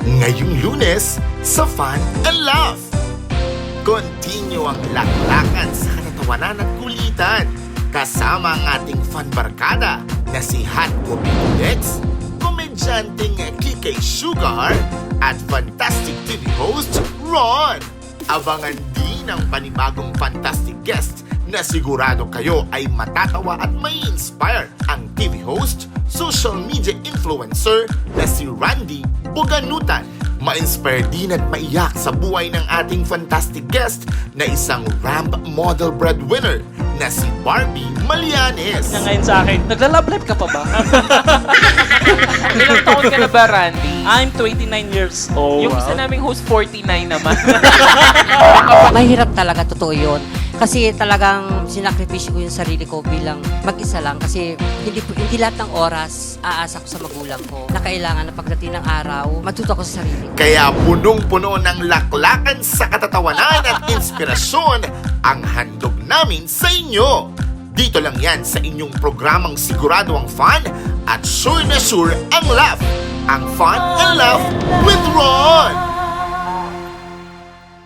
Ngayong Lunes sa Fun and Laugh. Continue ang laklakan sa katatawanan at kulitan kasama ang ating fun barkada na si Hot Copy Dex, komedyanteng Kikay Sugar at fantastic TV host Ron. Abangan din ang panibagong fantastic guest na sigurado kayo ay matatawa at may inspire ang TV host, social media influencer na si Randy Boganutan. Ma-inspire din at maiyak sa buhay ng ating fantastic guest na isang ramp model breadwinner na si Barbie Malianes. Na ngayon sa akin, nagla-love life ka pa ba? Ilang taon ka na ba, Randy? I'm 29 years old. Yung isa naming host, 49 naman. Mahirap talaga, totoo yun. Kasi talagang sinakripisyo ko yung sarili ko bilang mag-isa lang. Kasi hindi lahat ng oras aasa ko sa magulang ko na kailangan na pagdating ng araw, matuto ko sa sarili ko. Kaya punong-puno ng laklakan sa katatawanan at inspirasyon ang handog namin sa inyo. Dito lang yan sa inyong programang sigurado ang fun at sure na sure ang laugh. Ang Fun and Laugh with Ron!